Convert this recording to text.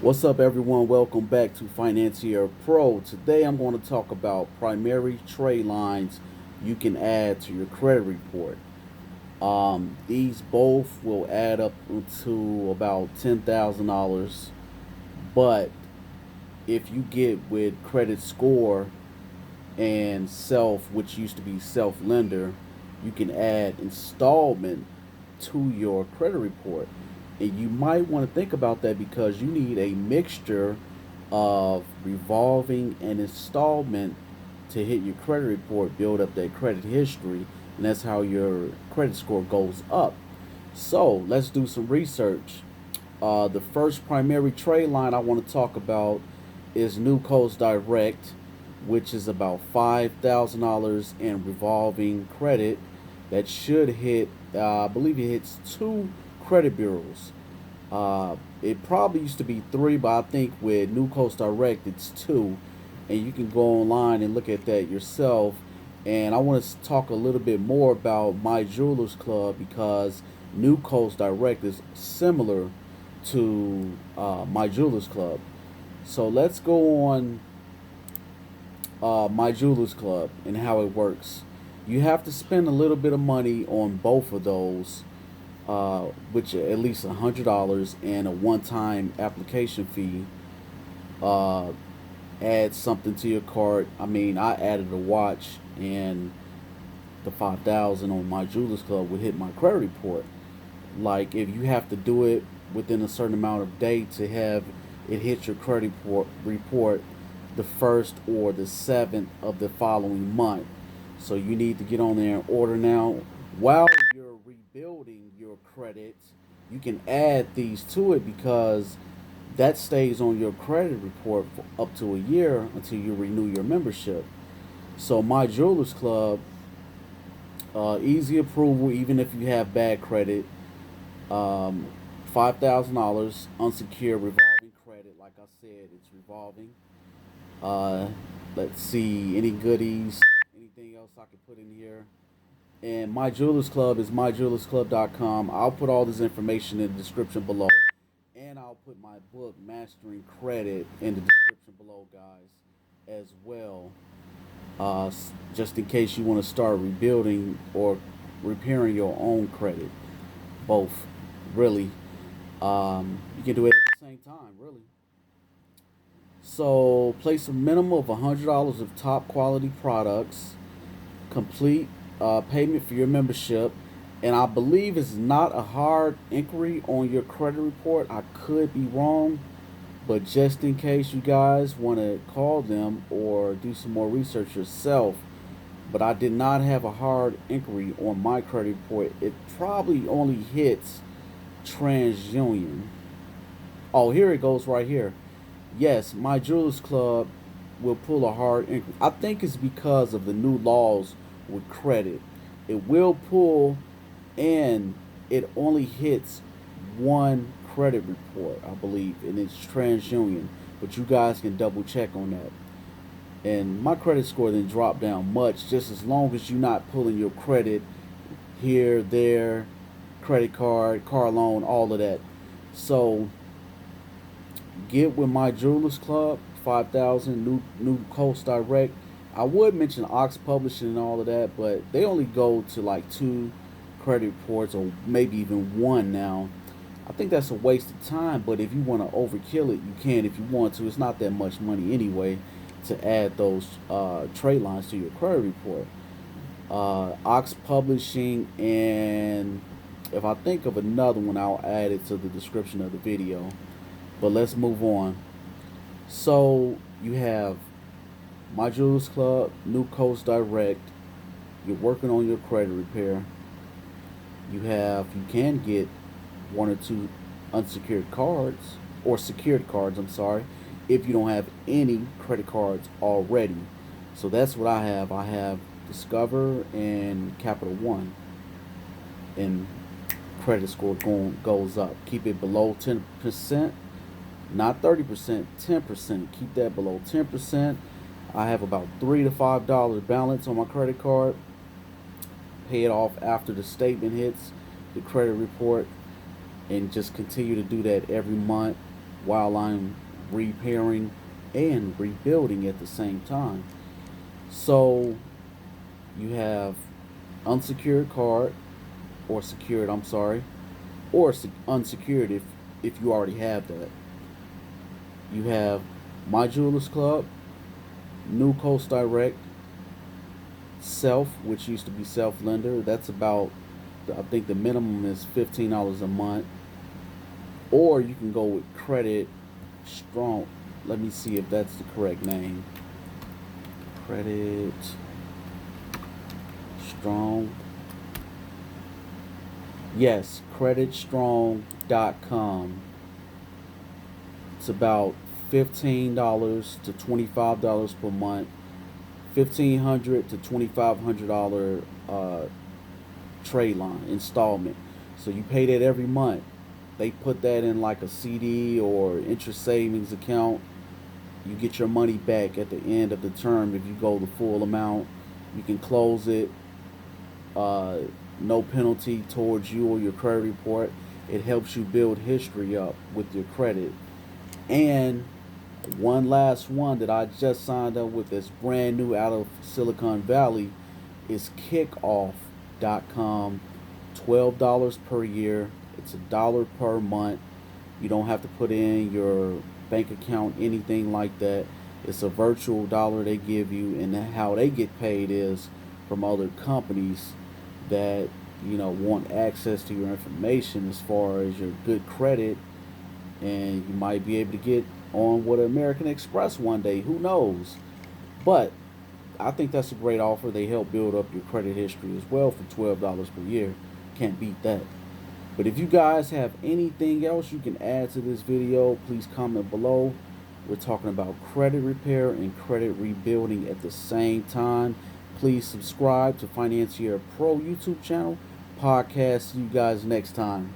What's up, everyone? Welcome back to Financier Pro. Today, I'm going to talk about primary trade lines you can add to your credit report. These both will add up to about $10,000, but if you get with credit score and self, which used to be self lender, you can add installment to your credit report. And you might want to think about that because you need a mixture of revolving and installment to hit your credit report, build up that credit history, and that's how your credit score goes up. So let's do some research. The first primary trade line I want to talk about is New Coast Direct, which is about $5,000 in revolving credit that should hit, I believe it hits two credit bureaus. It probably used to be three, but I think with New Coast Direct it's two, and you can go online and look at that yourself. And I want to talk a little bit more about My Jewelers Club because New Coast Direct is similar to My Jewelers Club. So let's go on My Jewelers Club and how it works. You have to spend a little bit of money on both of those, which are at least $100 and a one-time application fee. Uh, Add something to your cart. I mean, I added a watch, and the 5,000 on My Jewelers Club would hit my credit report. Like if you have to do it within a certain amount of day to have it hit your credit report the first or the seventh of the following month. So you need to get on there and order now. While you're rebuilding your credit, you can add these to it because that stays on your credit report for up to a year until you renew your membership. So My Jewelers Club, easy approval even if you have bad credit. Um, $5,000 unsecured revolving credit. Like I said, it's revolving. Uh, let's see, any goodies, anything else I could put in here. And My Jewelers Club is myjewelersclub.com. I'll put all this information in the description below. And I'll put my book, Mastering Credit, in the description below, guys, as well. Just in case you want to start rebuilding or repairing your own credit. Both, really. You can do it at the same time, really. So place a minimum of $100 of top quality products. Complete payment for your membership. And I believe it's not a hard inquiry on your credit report. I could be wrong, but just in case you guys want to call them or do some more research yourself, but I did not have a hard inquiry on my credit report. It probably only hits TransUnion. Oh, here it goes right here. Yes, My Jewelers Club will pull a hard inquiry. I think it's because of the new laws with credit. It will pull, and it only hits one credit report, I believe, and it's TransUnion. But you guys can double check on that. And my credit score didn't drop down much, just as long as you're not pulling your credit here, there, credit card, car loan, all of that. So get with My Jewelers Club, 5,000 New Coast Direct. I would mention Ox Publishing and all of that, but they only go to like two credit reports or maybe even one now. I think that's a waste of time, but if you want to overkill it, you can if you want to. It's not that much money anyway to add those trade lines to your credit report. Ox Publishing, and if I think of another one, I'll add it to the description of the video. But let's move on. So you have My Jewelers Club, New Coast Direct. You're working on your credit repair. You can get one or two unsecured cards or secured cards. I'm sorry, if you don't have any credit cards already. So that's what I have. I have Discover and Capital One, and credit score goes up. Keep it below 10%, not 30%, 10%. Keep that below 10%. I have about $3 to $5 balance on my credit card. Pay it off after the statement hits the credit report, and just continue to do that every month. while I'm repairing and rebuilding at the same time. So you have unsecured card, or secured, I'm sorry, or unsecured if you already have that. You have My Jewelers Club, New Coast Direct, Self, which used to be Self Lender. That's about, I think the minimum is $15 a month. Or you can go with Credit Strong. Let me see if that's the correct name. Credit Strong. Yes, creditstrong.com. It's about $15 to $25 per month. $1,500 to $2,500 trade line installment. So you pay that every month. They put that in like a CD or interest savings account. You get your money back at the end of the term if you go the full amount. You can close it. Uh, no penalty towards you or your credit report. It helps you build history up with your credit. And one last one that I just signed up with that's brand new out of Silicon Valley is kickoff.com. $12 per year. It's $1 per month. You don't have to put in your bank account, anything like that. It's a virtual dollar they give you, and how they get paid is from other companies that want access to your information as far as your good credit, and you might be able to get on with American Express one day. Who knows? But I think that's a great offer. They help build up your credit history as well for $12 per year. Can't beat that. But if you guys have anything else you can add to this video, please comment below. We're talking about credit repair and credit rebuilding at the same time. Please subscribe to Financier Pro YouTube channel. Podcast. See you guys next time.